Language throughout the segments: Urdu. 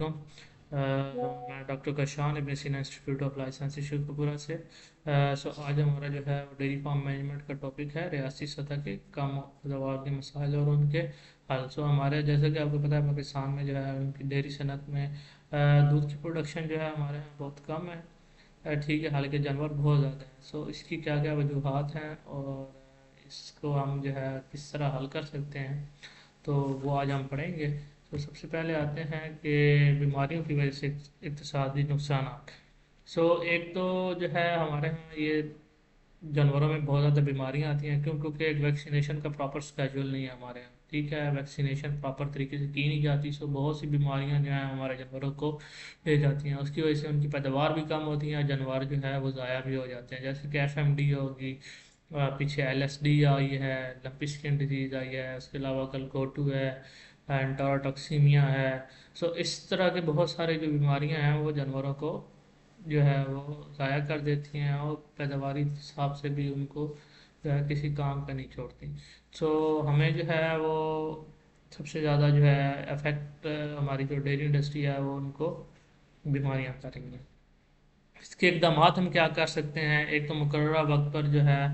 میں doctor Kashan Ibn Sina institute of life sciences Sheikhupura سے آج ہمارا جو ہے ڈیری فارم مینجمنٹ کا ٹاپک ہے ریاستی سطح کے کم پیداوار کے مسائل اور ان کے حل. ہمارے جیسا کہ آپ کو پتہ ہے پاکستان میں جو ہے ان کی ڈیری صنعت میں دودھ کی پروڈکشن جو ہے ہمارے یہاں بہت کم ہے. ٹھیک ہے، حالانکہ جانور بہت زیادہ ہیں. اس کی کیا کیا وجوہات ہیں اور اس کو ہم جو ہے کس طرح حل کر سکتے ہیں، تو وہ آج ہم پڑھیں گے. تو سب سے پہلے آتے ہیں کہ بیماریوں کی وجہ سے اقتصادی نقصانات. ایک تو جو ہے ہمارے ہاں یہ جانوروں میں بہت زیادہ بیماریاں آتی ہیں کیونکہ ایک ویکسینیشن کا پراپر اسکیجول نہیں ہے ہمارے یہاں. ٹھیک ہے، ویکسینیشن پراپر طریقے سے کی نہیں جاتی. بہت سی بیماریاں جو ہیں ہمارے جانوروں کو لے جاتی ہیں. اس کی وجہ سے ان کی پیداوار بھی کم ہوتی ہیں، جانور جو ہے وہ ضائع بھی ہو جاتے ہیں. جیسے کہ FMD ہوگی، پیچھے LSD آئی ہے، لمپی اسکن ڈیزیز آئی ہے، اس کے علاوہ گلگوٹو ہے، انٹراٹاکسیمیا ہے. اس طرح کے بہت سارے جو بیماریاں ہیں وہ جانوروں کو جو ہے وہ ضائع کر دیتی ہیں اور پیداواری حساب سے بھی ان کو جو ہے کسی کام کا نہیں چھوڑتی. ہمیں جو ہے وہ سب سے زیادہ جو ہے افیکٹ ہماری جو ڈیری انڈسٹری ہے وہ ان کو بیماریاں کریں گی. اس کے اقدامات ہم کیا کر سکتے ہیں؟ ایک تو مقررہ وقت پر جو ہے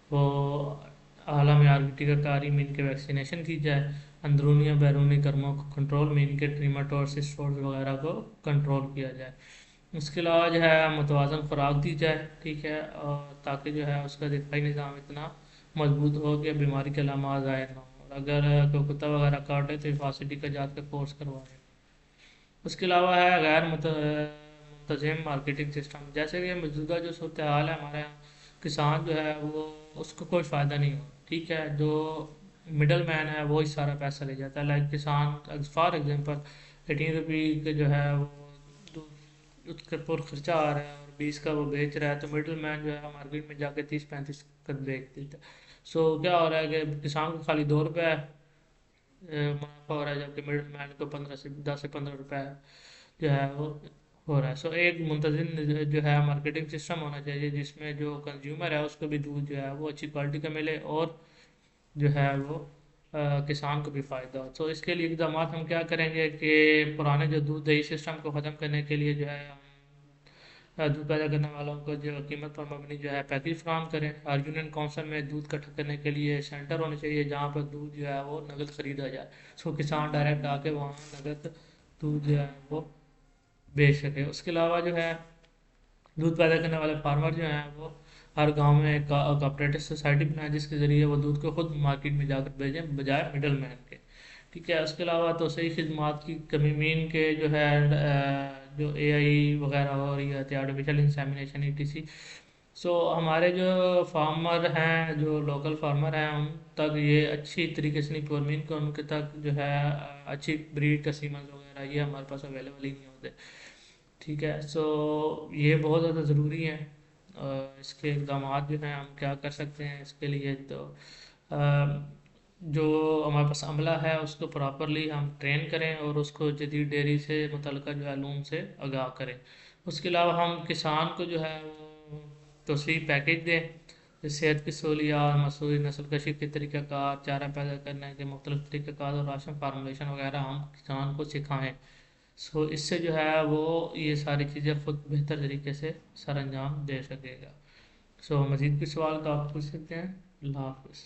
وہ اعلیٰ معیار کی ٹیکہ کاری مین کے ویکسینیشن کی جائے، اندرونی اور بیرونی کرموں کو کنٹرول، مین کے ٹریماٹور سسٹورز وغیرہ کو کنٹرول کیا جائے. اس کے علاوہ جو ہے متوازن خوراک دی جائے. ٹھیک ہے، اور تاکہ جو ہے اس کا دفاعی نظام اتنا مضبوط ہو کہ بیماری کے علامات ظاہر نہ ہوں. اگر کوئی کتا وغیرہ کاٹے تو حفاظتی کا جات کا کورس کروائے. اس کے علاوہ ہے غیر منتظم مارکیٹنگ سسٹم. جیسے کہ موجودہ جو صورتحال ہے ہمارے یہاں، کسان جو ہے وہ اس کو کوئی فائدہ نہیں ہو. ٹھیک ہے، جو مڈل مین ہے وہی سارا پیسہ لے جاتا ہے. لائک کسان فار ایگزامپل 18 روپے کے جو ہے وہ اس کے پر خرچہ آ رہا ہے اور 20 کا وہ بیچ رہا ہے، تو مڈل مین جو ہے مارکیٹ میں جا کے 30-35 کا بیچ دیتا ہے. کیا ہو رہا ہے کہ کسان کو خالی 2 روپے منافع ہو رہا ہے، جبکہ مڈل مین کو 10 سے 15 روپے جو ہے وہ ہو رہا ہے. ایک منتظم جو ہے مارکیٹنگ سسٹم ہونا چاہیے جس میں جو کنزیومر ہے اس کو بھی دودھ جو ہے وہ اچھی کوالٹی کا ملے اور جو ہے وہ کسان کو بھی فائدہ ہو. اس کے لیے اقدامات ہم کیا کریں گے کہ پرانے جو دودھ دہی سسٹم کو ختم کرنے کے لیے جو ہے ہم دودھ پیدا کرنے والوں کو جو قیمت پر مبنی جو ہے پیکیج فراہم کریں. ہر یونین کونسل میں دودھ اکٹھا کرنے کے لیے سینٹر ہونے چاہیے جہاں پر دودھ جو ہے وہ نقد خریدا جائے. کسان ڈائریکٹ آ کے وہاں نقد دودھ جو ہے وہ بیچ سکے. اس کے علاوہ جو ہے دودھ پیدا کرنے والے فارمر جو ہیں وہ ہر گاؤں میں ایک کوآپریٹو سوسائٹی بنائیں جس کے ذریعے وہ دودھ کو خود مارکیٹ میں جا کر بیچیں بجائے مڈل مین کے. ٹھیک ہے، اس کے علاوہ تو صحیح خدمات کی کمی، مین کے جو ہے جو AI وغیرہ ہو رہی ہے، آرٹیفیشل انسیمینیشن ETC. ہمارے جو فارمر ہیں، جو لوکل فارمر ہیں، ان تک یہ اچھی طریقے سے نہیں پورمین کو ان کے تک جو ہے اچھی بریڈ کا سیمنز وغیرہ یہ ہمارے پاس اویلیبل ہی نہیں ہوتے. ٹھیک ہے، یہ بہت زیادہ ضروری ہے. اس کے اقدامات جو ہیں ہم کیا کر سکتے ہیں اس کے لیے؟ تو جو ہمارے پاس عملہ ہے اس کو پراپرلی ہم ٹرین کریں اور اس کو جدید ڈیری سے متعلقہ جو ہے علوم سے آگاہ کریں. اس کے علاوہ ہم کسان کو جو ہے وہ توسیع پیکیج دیں، صحت کی سہولیات، مصنوعی نسل کشی کے طریقہ کار، چارہ پیدا کرنے کے مختلف طریقہ کار اور راشن فارمولیشن وغیرہ ہم کسان کو سکھائیں. اس سے جو ہے وہ یہ ساری چیزیں خود بہتر طریقے سے سر انجام دے سکے گا. مزید بھی سوال تو آپ پوچھ سکتے ہیں. اللہ حافظ.